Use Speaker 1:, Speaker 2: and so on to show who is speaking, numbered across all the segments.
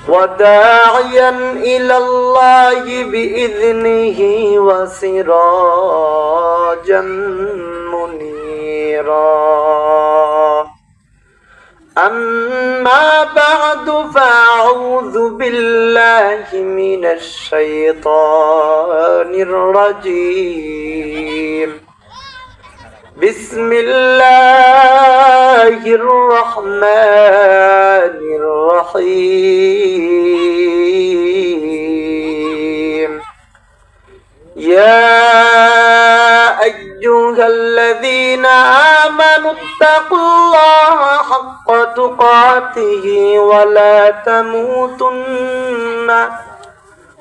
Speaker 1: وداعيا إلى الله بإذنه وسراجا منيرا أما بعد فأعوذ بالله من الشيطان الرجيم بسم الله الرحمن الرحيم يا أيها الذين آمنوا اتقوا الله حق تقاته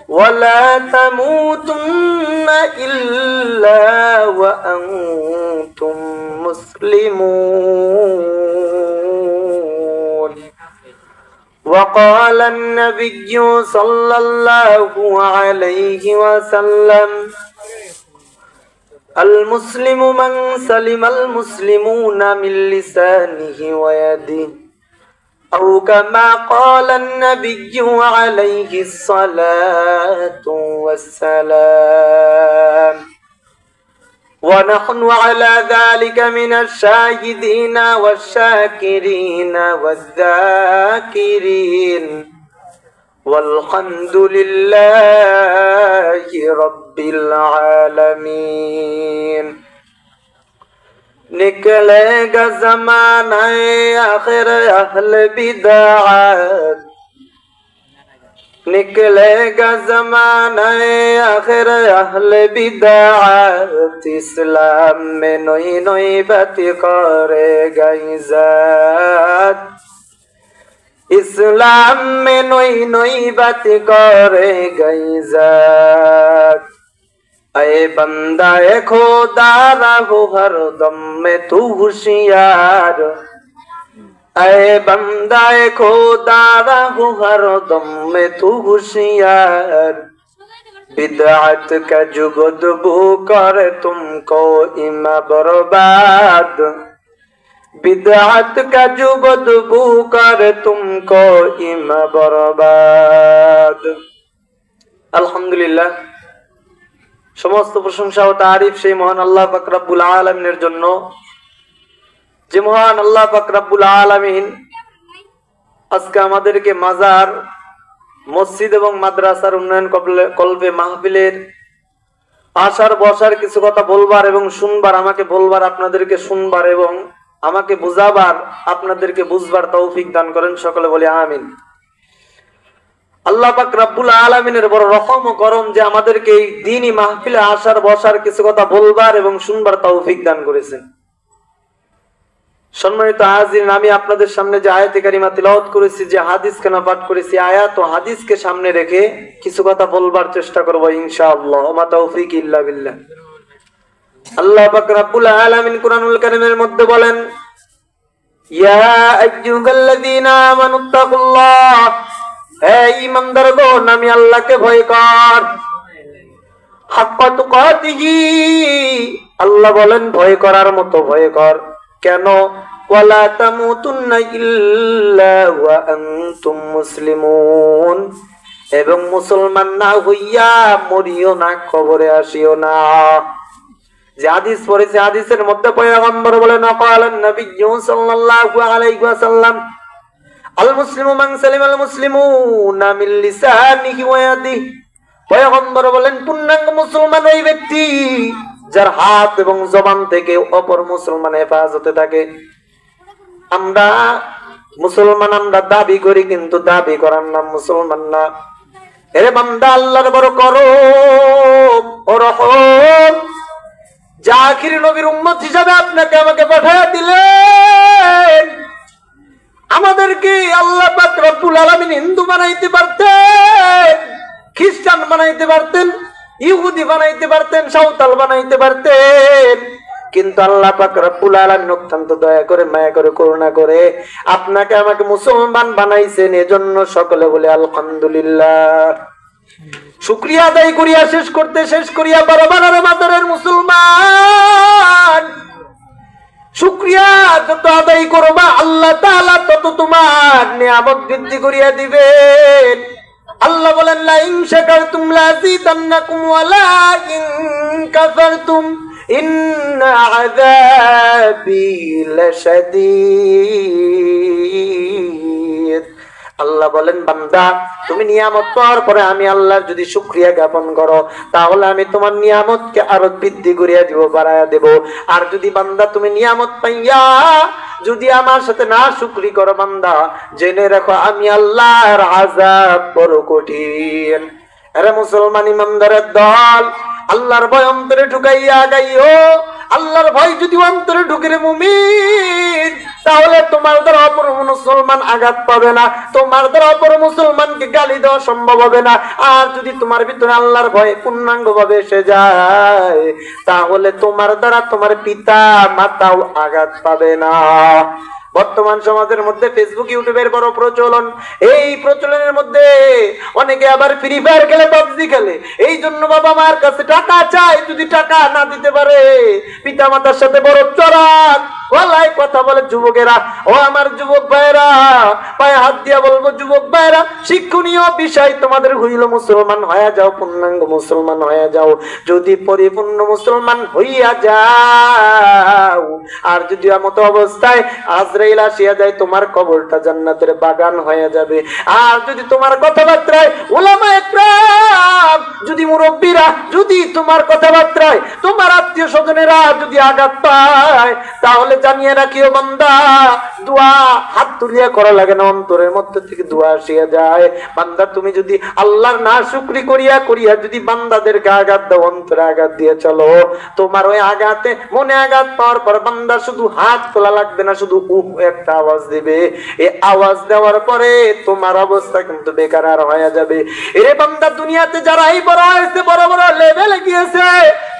Speaker 1: ولا تموتن إلا وأنتم مسلمون وقال النبي صلى الله عليه وسلم المسلم من سلم المسلمون من لسانه ويده أو كما قال النبي عليه الصلاة والسلام ونحن على ذلك من الشاهدين والشاكرين والذاكرين والحمد لله رب العالمين निकलेगा ज़माना आखिर अहले बिदअत निकलेगा ज़माना आखिर अहले बिदअत इस्लाम में नई नई बात करेगा इज़्ज़त इस्लाम में नई नई बात करेगा इज़्ज़त ऐ बंदा ए खुदा रहो हर दम में तू होशियार ऐ बंदा ए खुदा रहो हर दम में तू होशियार बिदअत का जुगदबू कर तुमको इमा बर्बाद बिदअत का जुगदबू कर तुमको इमा बर्बाद अल्हम्दुलिल्लाह समस्त प्रशंसा व तारीफ से महान अल्लाह पाक रब्बुल आलमीনের জন্য যে মহান আল্লাহ পাক রব্বুল আলামিন আজকে আমাদেরকে মাজার মসজিদ এবং মাদ্রাসার উন্নয়ন কল্পে মাহফিলের আসার বসার কিছু কথা বলবার এবং শুনবার আমাকে বলবার আপনাদেরকে শুনবার এবং আমাকে বুঝাবার আপনাদেরকে বুঝবার তৌফিক দান করেন সকলে বলি আমিন আল্লাহ পাক রব্বুল আলামিনের বড় রহম ও করম যে আমাদেরকে এই দ্বীনি মাহফিলে আসার বসার কিছু কথা বলবার এবং শুনবার তৌফিক দান করেছেন সম্মানিত হাজিরিন আমি আপনাদের সামনে যে আয়াতে কারিমা তিলাওয়াত করেছি যে হাদিস কেন পাঠ করেছি আয়াত ও হাদিসকে সামনে রেখে কিছু কথা বলবার চেষ্টা করব ইনশাআল্লাহ মা তৌফিক ইল্লা বিল্লাহ আল্লাহ পাক রব্বুল আলামিন কুরআনুল কারীমের মধ্যে বলেন ইয়া আইয়ুহাল্লাযীনা আমানুত্তাকুল্লাহ হে ঈমানদারগণ আমি আল্লাহকে ভয় কর হাক্কা তুকাতিহি আল্লাহ বলেন ভয় করার মতো ভয় কর কেন ওয়ালা তামুতুন্না ইল্লা ওয়া আনতুম মুসলিমুন এবং মুসলমান না হইয়া মরিও না কবরে আসিও না যে হাদিস পড়েছে হাদিসের মধ্যে পয়গম্বর বলেন ক্বালান নবিয়্যু সাল্লাল্লাহু আলাইহি ওয়াসাল্লাম আল মুসলিমু মান সালিমাল মুসলিমুনা মিন লিসানিহি ওয়া ইয়াদিহি পয়গম্বর বলেন পূর্ণাঙ্গ মুসলমান ওই ব্যক্তি যার হাত এবং জবান থেকে অপর মুসলমান হেফাজতে থাকে আমরা মুসলমান আমরা দাবি করি কিন্তু দাবি করার নাম মুসলমান না এরে বান্দা আল্লাহর বড় করম ও রহম যা আখির নবীর উম্মত হিসাবে আপনাকে আমাকে পাঠিয়ে দিলেন আমাদেরকে আল্লাহ পাক রব্বুল আলামিন হিন্দু বানাইতে পারতেন খ্রিস্টান বানাইতে পারতেন ইহুদি বানাইতে পারতেন সাঁওতাল বানাইতে পারতেন কিন্তু আল্লাহ পাক রব্বুল আলামিন অত্যন্ত দয়া করে মায়া করে করুণা করে আপনাকে আমাকে মুসলমান বানাইছেন এজন্য সকলে বলে আলহামদুলিল্লাহ শুকরিয়া আদায় করিয়া শেষ করিয়া বারবার মাদারের মুসলমান শুকরিয়া যত আদায় করবা আল্লাহ তাআলা তত তোমার নিয়ামত বৃদ্ধি করিয়া দিবেন। আল্লাহ বলেন লা ইন শাকারতুম লাযীদান্নাকুম ওয়া লা ইন কাফারতুম ইন্না আযাবি লাশাদীদ। আল্লাহ বলেন বান্দা তুমি নিয়ামত পাওয়ার পরে আমি আল্লাহর যদি শুকরিয়া জ্ঞাপন করো তাহলে আমি তোমার নিয়ামতকে আরো বৃদ্ধি করিয়া দিব, বাড়াইয়া দেব। আর যদি বান্দা তুমি নিয়ামত পাইয়া যদি আমার সাথে না শুকরি করো বান্দা, জেনে রাখো আমি আল্লাহর আযাব বড় কঠিন। আরে মুসলমান ইমানদারের দল, আল্লাহর ভয় অন্তরে ঢুকাইয়া গাইও। আল্লাহর ভয় যদি অন্তরে ঢুকে রে মুমিন, তাহলে তোমার দ্বারা অপর মুসলমান আঘাত পাবে না, তোমার দ্বারা অপর মুসলমানকে গালি দেওয়া সম্ভব হবে না। আর যদি তোমার ভিতরে আল্লাহর ভয় পূর্ণাঙ্গ ভাবে এসে যায়, তাহলে তোমার দ্বারা তোমার পিতা মাতাও আঘাত পাবে না। বর্তমান সমাজের মধ্যে ফেসবুক ইউটিউবের বড় প্রচলন। এই প্রচলনের মধ্যে অনেকে আবার ফ্রি ফায়ার খেলে, পাবজি খেলে। এই জন্য বাবা মার কাছে টাকা চায়, যদি টাকা না দিতে পারে পিতা মাতার সাথে বড় চড়াক গলায় কথা বলে যুবকেরা। ও আমার যুবক ভাইরা, পায়ে হাত দিয়া বলবো যুবক ভাইরা, শিক্ষণীয় বিষয় তোমাদের হইল মুসলমান হয়ে যাও, পূর্ণাঙ্গ মুসলমান হয়ে যাও। যদি পরিপূর্ণ মুসলমান হইয়া যাও, আর যদি মতো অবস্থায় আজরাইল আসিয়া যায়, তোমার কবরটা জান্নাতের বাগান হয়ে যাবে। আর যদি তোমার কথাবার্তায় উলামা ইকরাম, যদি মুরব্বীরা, যদি তোমার কথাবার্তায় তোমার আত্মীয় স্বজনেরা যদি আঘাত পায়, তাহলে জানিয়ে রাখিও বান্দা, দোয়া হাত তুলিয়া করা লাগে না, অন্তরের মধ্যে থেকে দোয়া আসিয়া যায়। বান্দা তুমি যদি আল্লাহর না শুকরি করিয়া করিয়া যদি বান্দাদেরকে আঘাত দাও, অন্তরে আঘাত দিয়ে চলো, তোমার ওই আঘাতে মনে আঘাত পাওয়ার পর বান্দা শুধু হাত তোলা লাগবে না, শুধু একটা আওয়াজ দিবে। এই আওয়াজ দেওয়ার পরে তোমার অবস্থা কিন্তু বেকার আর হয়ে যাবে। এরে বান্দা, দুনিয়াতে যারা এই বড় হয়েছে, বড় বড় লেভেলে গিয়েছে,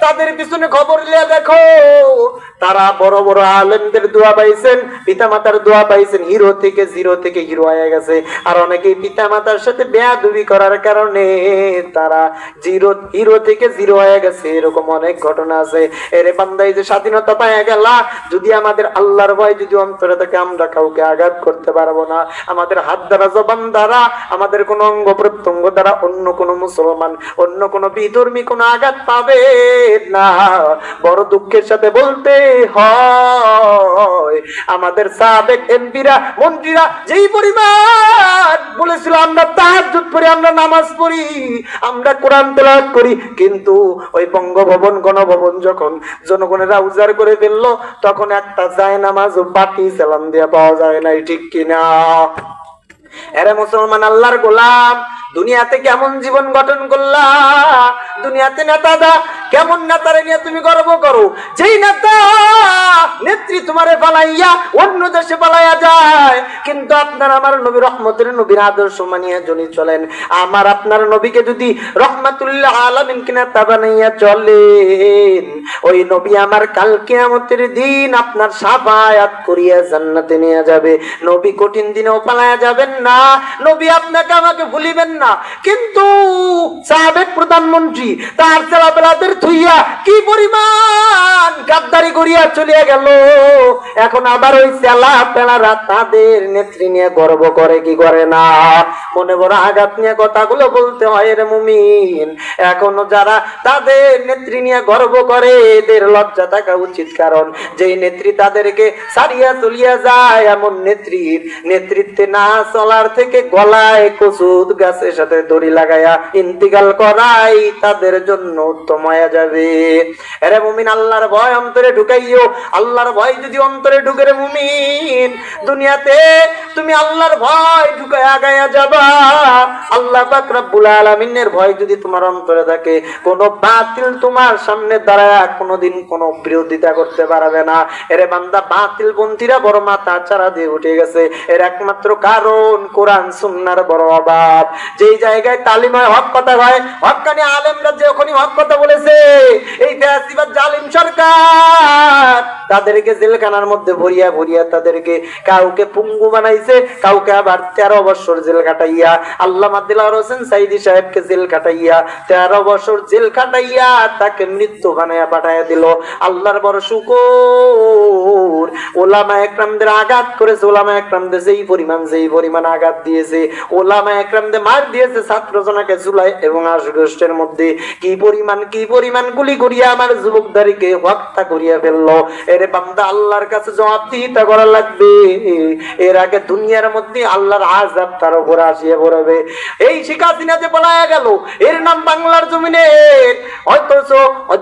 Speaker 1: তাদের পিছনে খবর নিয়ে দেখো, তারা বড় বড় আলেমদের দোয়া পাইছেন, পিতা মাতার দোয়া পাইছেন, হিরো থেকে জিরো থেকে হিরো হয়ে গেছে। আর অনেকে পিতা মাতার সাথে বেয়াদবি করার কারণে তারা হিরো থেকে জিরো হয়ে গেছে। এরকম অনেক ঘটনা আছে। এরে বান্দা, এই যে স্বাধীনতা পাইয়া গেলা, যদি আমাদের আল্লাহর ভয় যদি অন্তরে থাকে, আমরা কাউকে আঘাত করতে পারবো না। আমাদের হাত দ্বারা, জবান দ্বারা, আমাদের কোন অঙ্গ প্রত্যঙ্গ দ্বারা অন্য কোন মুসলমান, অন্য কোন বিধর্মী কোন আঘাত পাবে না। বড় দুঃখের সাথে বলতে হয়, আমাদের সাবেক এমপিরা, মন্ত্রীরা যেই পরিমাণ বলেছিল আমরা তাহাজ্জুদ পড়ি, আমরা নামাজ পড়ি, আমরা কোরআন তেলাওয়াত করি, কিন্তু ওই বঙ্গভবন, গণভবন যখন জনগণেরা উজাড় করে ফেললো, তখন একটা জায়নামাজ ও বাতি সালাম দিয়ে পাওয়া যায় নাই, ঠিক কিনা? এরে মুসলমান, আল্লাহর গোলাম, দুনিয়াতে কেমন জীবন গঠন করলা? দুনিয়াতে নেতাদা কেমন নেতারে নিয়ে তুমি গর্ব করো? যেই নেতা নেত্রী তোমারে পালাইয়া অন্য দেশে পালাইয়া যায়, কিন্তু আপনার আমার নবী রহমতের নবীর আদর্শ মানিয়া যদি চলেন, আমার আপনার নবীকে যদি রহমাতুল্লাহ আলামিন কিনা তা বানাইয়া চলেন, ওই নবী আমার কাল কিয়ামতের দিন আপনার শাফায়াত করিয়া জান্নাতে নিয়ে যাবে। নবী কঠিন দিনেও পালাইয়া যাবেন না, নবী আপনাকে আমাকে ভুলিবেন না। কিন্তু সাবেক প্রধানমন্ত্রী তার ছেলেপেলাদের থুইয়া কি পরিমাণ গাদ্দারি করিয়া চলিয়া গেল, এখন আবার ওই ছেলেপেলারা তাদের নেত্রী নিয়ে গর্ব করে কি করে না? মনে বড় আঘাত নিয়ে কথাগুলো বলতে হয় রে মুমিন। এখনো যারা তাদের নেত্রী নিয়ে গর্ব করে, এদের লজ্জা থাকা উচিত, কারণ যেই নেত্রী তাদেরকে ছাড়িয়া চলিয়া যায়, এমন নেত্রীর নেতৃত্বে না চলার থেকে গলায় কচুদ গাছের সাথে দড়ি লাগাইয়া ইন্তিকাল করাই তাদের জন্য উত্তম হয়ে যাবে। এরে মুমিন, আল্লাহর ভয় অন্তরে ঢুকাইও। আল্লাহর ভয় যদি অন্তরে ঢুকে রে মুমিন, দুনিয়াতে তুমি আল্লাহর ভয় ঢুকায় আগাইয়া যাবা। আল্লাহ পাক রব্বুল আলামিনের ভয় যদি তোমার অন্তরে থাকে, কোন বাতিল তোমার সামনে দাঁড়ায় কোনোদিন কোনো বিরোধিতা করতে পারবে না। এরে বান্দা, বাতিল পন্থীরা বড় মাথা চারা দিয়ে উঠে গেছে। এর একমাত্র কারণ কোরআন সুন্নাহর বড় অভাব। যেই জায়গায় তালিমায় হক কথা হয়, হক্কানি আলেমরা যখনই হক কথা বলেছে, এই ফ্যাসিবাদ জালিম সরকার তাদেরকে জেলখানার মধ্যে ভরিয়া ভরিয়া তাদেরকে কাউকে পুঙ্গু বানাইছে, কাউকে আবার 13 বছর জেল কাটাইয়া আল্লামা দিলাওয়ার হোসেন সাইদি সাহেবকে জেল কাটাইয়া 13 বছর জেল কাটাইয়া তাকে মৃত্যু বানাইয়া পাঠাইয়া দিল। আল্লাহর বড় শুকর, ওলামা একরামদের আঘাত করেছে, ওলামা একরামদের যেই পরিমাণ আঘাত দিয়েছে, ওলামা একরামদের মার দিয়েছে ছাত্রজনাকে জুলাই এবং আগস্টের মধ্যে কি পরিমাণ গুলি করিয়া আমার যুবকদারিকে হত্যা করিয়া ফেললো। এরে বান্দা, আল্লাহর কাছে জবাবদিহিতা করা লাগবে। এর আগে দুনিয়ার মধ্যে আল্লাহর আযাব তার উপর আসিয়া পড়বে। এই শেখ হাসিনা যে পলায়া গেল, এর নাম বাংলার জমিনে অথচ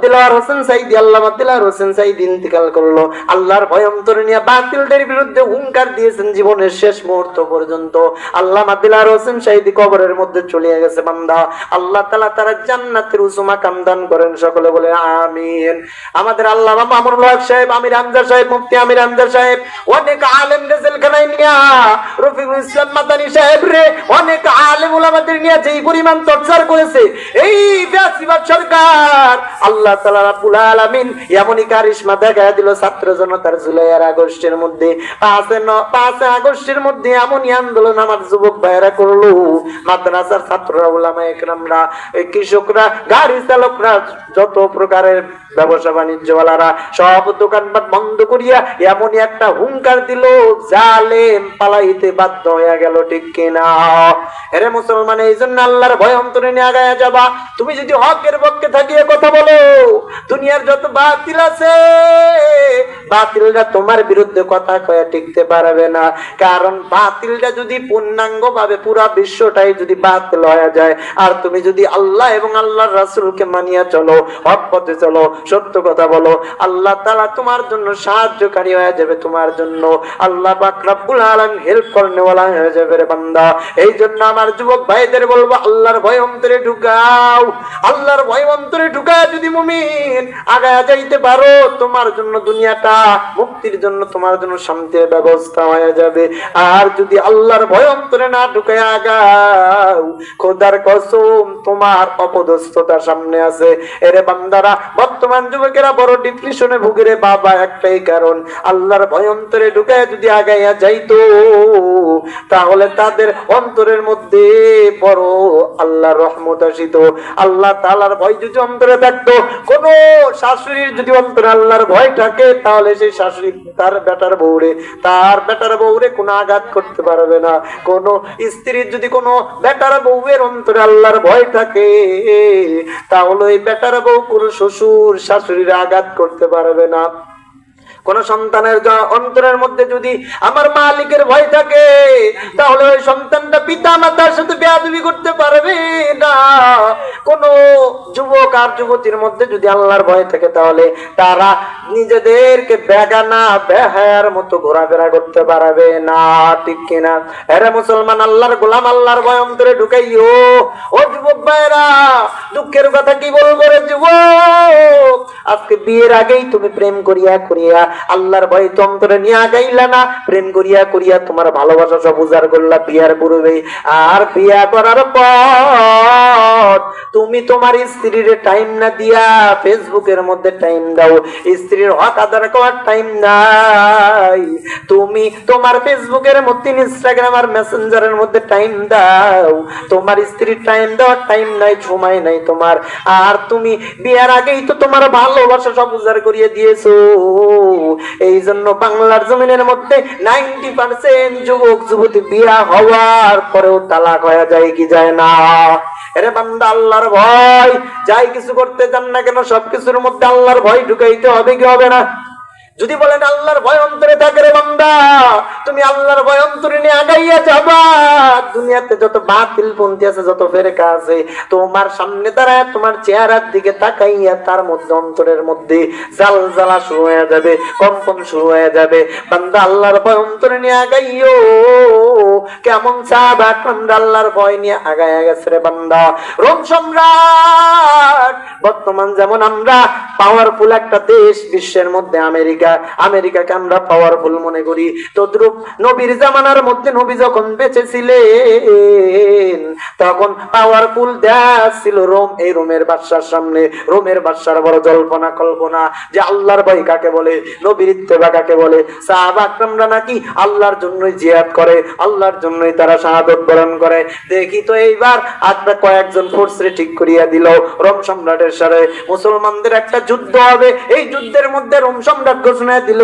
Speaker 1: দিলওয়ার হোসেন সাইদি, আল্লামা দিলওয়ার হোসেন সাইদি ইন্তেকাল করলো। আল্লাহর ভয় অন্তরে নিয়ে বাতিলদের বিরুদ্ধে হুঙ্কার দিয়েছেন জীবনের শেষ মুহূর্ত পর্যন্ত। আল্লামা দিলওয়ার হোসেন সাইদি কবরের মধ্যে চলে গেছে। বান্দা, আল্লাহ তাআলা তার জান্নাতের উঁচু মাকাম দান করেন, সকলে বলে আমিন। আমাদের আল্লামা মামুনুল হক সাহেব, আমির হামজা সাহেব, মুফতি আমির হামজা সাহেব, অনেক আলেম জেলখানায় নিয়া, রফিকুল ইসলাম মাদানী সাহেব রে, অনেক আলেম উলামাদের নিয়ে যেই পরিমাণ টর্চার করেছে এই ফ্যাসিবাদ সরকার, আল্লাহ তাআলা রাব্বুল আলামিন এমনই কারিশমা দেখা দিল ছাত্র জনতার জুলাই আর আগস্টের মধ্যে। 5 আগস্টের মধ্যে এমনই আন্দোলন আমার যুবক ভাইয়েরা করলো। মাদ্রাসার ছাত্ররা, উলামা একরামরা, কৃষকরা, গাড়ি চালকরা, যত প্রকারের ব্যবসা বাণিজ্যওয়ালারা সব দোকানপাট বন্ধ করিয়া এমনই একটা হুঙ্কার দিল, জালেম পালাইতে বাধ্য হয়ে গেল। ঠিক কিনা? এরে মুসলমান, এই জন্য আল্লাহর ভয় অন্তরে নিয়ে আগায়া যাবা। তুমি যদি হকের পক্ষে থাকিয়ে কথা বলো, দুনিয়ার যত বাতিল আছে, বাতিলরা তোমার বিরুদ্ধে কথা কয়ে টিকতে পারবে না। কারণ বাতিলটা যদি পূর্ণাঙ্গ ভাবে পুরা বিশ্বটাই যদি বাতিল হয়ে যায়, আর তুমি যদি আল্লাহ এবং আল্লাহর রাসূলকে মানিয়া চলো, হক পথে চলো, সত্য কথা বলো, আল্লাহ তাআলা তোমার জন্য সাহায্যকারী হয়ে যাবে। তোমার জন্য আল্লাহ পাক রব্বুল আলামিন হেল্প করনেওয়ালা হয়ে যাবে রে বান্দা। এই জন্য আমার যুবক ভাইদের বলবো, আল্লাহর ভয় অন্তরে ঢুকাও। আল্লাহর ভয় অন্তরে ঢুকায় যদি মুমিন আগায়া যাইতে পারো, তোমার জন্য দুনিয়াটা, মুক্তির জন্য তোমার জন্য শান্তির ব্যবস্থা হয়ে যাবে। আর যদি আল্লাহর ভয় অন্তরে না ঢুকায় আগাও, খোদার কসম তোমার অপদস্থতার সামনে আছে। এরে বান্দারা, বর্তমান যুবকেরা বড় ডিপ্রেশনে ভুগে রে বাবা, একটাই কারণ, আল্লাহর ভয় অন্তরে ঢুকায় যদি আগাইয়া যাইতো, তাহলে তাদের অন্তরের মধ্যে বড় আল্লাহর রহমত আসিত। আল্লাহ তাআলার ভয় যদি অন্তরে থাকতো, কোন শাশুড়ির যদি অন্তরে আল্লাহর ভয় থাকে, তাহলে সেই শাশুড়ি তার বেটার বউরে কোনো আঘাত করতে পারবে না। কোন স্ত্রীর যদি কোনো বেটার বউয়ের অন্তরে আল্লাহর ভয় থাকে, তাহলে এই বেটার বউ কোনো শ্বশুর শাশুড়ির আঘাত করতে পারবে না। কোন সন্তানের অন্তরের মধ্যে যদি আমার মালিকের ভয় থাকে, তাহলে ওই সন্তানটা পিতা মাতার সাথে বেয়াদবি করতে পারবে না। কোন যুবক আর যুবতীর মধ্যে যদি আল্লাহর ভয় থাকে, তাহলে তারা নিজেদেরকে বেগানা বেহায়ার মতো ঘোরাফেরা করতে পারবে না। ঠিক কিনা? এরা মুসলমান, আল্লাহর গোলাম, আল্লাহর ভয় অন্তরে ঢুকাইও। ও যুবক ভাইরা, দুঃখের কথা কি বলবো রে যুবক, আজকে বিয়ের আগেই তুমি প্রেম করিয়া আল্লাহর ভয় তো অন্তরে নিয়ে আগাইলা না, প্রেম করিয়া তোমার ভালোবাসা সব উজাড় করলা বিয়ার পূর্বে। আর বিয়া করার পর তুমি তোমার স্ত্রীর টাইম না দিয়া ফেসবুকের মধ্যে টাইম দাও, স্ত্রীর হক আদায় করার টাইম নাই। তুমি তোমার ফেসবুকের মধ্যে, ইনস্টাগ্রাম আর মেসেঞ্জারের মধ্যে টাইম দাও, তোমার স্ত্রীর টাইম দেওয়ার টাইম নাই, সময় নাই তোমার। আর তুমি বিয়ার আগেই তো তোমার ভালোবাসা সব উজাড় করিয়ে দিয়েছো। এই জন্য বাংলার জমিনের মধ্যে 90% যুবক যুবতী বিয়া হওয়ার পরেও তালাক হয়ে যায় কি যায় না? এরে বান্দা, আল্লাহর ভয় যাই কিছু করতে চান না কেন, সবকিছুর মধ্যে আল্লাহর ভয় ঢুকাইতে হবে কি হবে না? যদি বলেন আল্লাহর ভয় অন্তরে থাকে রে বান্দা, তুমি আল্লাহর ভয় অন্তরে নিয়ে আগাইয়া যাবা। দুনিয়াতে যত বাতিল পন্থী আছে, যত ফেরেকা আছে, তোমার সামনে দাঁড়ায় তোমার চেহারার দিকে তাকাইয়া তার মধ্যে অন্তরের মধ্যে জালজালা শুরু হয়ে যাবে, কম্পন শুরু হয়ে যাবে। বান্দা, আল্লাহর ভয় অন্তরে নিয়ে আগাইও। কেমন সাহাবা একরামরা আল্লাহর ভয় নিয়ে আগায়া গেছে রে বান্দা। রোম সম্রাট, বর্তমান যেমন আমরা পাওয়ারফুল একটা দেশ বিশ্বের মধ্যে আমেরিকাকে আমরা পাওয়ারফুল মনে করি, তদ্রূপ নবীর জামানার মধ্যে নবী যখন বেঁচে ছিলেন, তখন পাওয়ারফুল দেশ ছিল রোম। এই রোমের বাদশার সামনে রোমের বাদশার বড় জল্পনা কল্পনা যে আল্লাহর ভয় কাকে বলে, নবীর ইত্তেবা কাকে বলে। সাহাবা আকরামরা নাকি আল্লাহর জন্যই জিহাদ করে, আল্লাহর জন্যই তারা শাহাদত বরণ করে। দেখি তো এইবার আপনার কয়েকজন ফোর্সরে ঠিক করিয়া দিল রোম সম্রাটের সাথে মুসলমানদের একটা যুদ্ধ হবে। এই যুদ্ধের মধ্যে রোম সম্রাট ঘোষণা দিল,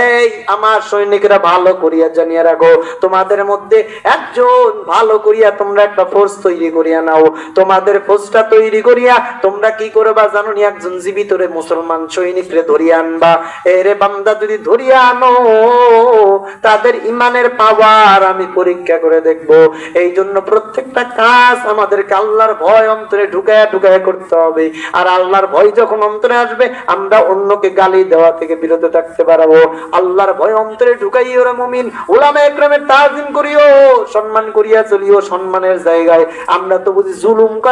Speaker 1: এই আমার সৈনিকেরা ভালো করিয়া জানিয়ে রাখো, তোমাদের মধ্যে একজন ভালো করিয়া তোমরা একটা ফোর্স তৈরি করিয়া নাও। তোমাদের ফোর্সটা তৈরি করিয়া তোমরা কি করবা জানো নি? একজন জীবিত রে মুসলমান সৈনিকরে ধরিয়া আনবা। এরে বান্দা যদি ধরিয়া আনো, তাদের ইমানের পাওয়ার আমি পরীক্ষা করে দেখব। এই জন্য প্রত্যেকটা কাজ আমাদেরকে আল্লাহর ভয় অন্তরে ঢুকায়া ঢুকায়া করতে হবে। আর আল্লাহর ভয় যখন অন্তরে আসবে, আমরা অন্যকে গালি দেওয়া থেকে বিরত থাকতে পারবো। আল্লাহর ভয় অন্তরে ঢুকাইও রে মুমিন, উলামা ইকরামের তাজিম করিও, সম্মান করিয়া চলিও সম্মানের জায়গায়। আমরা তো বুঝি জুলুম করা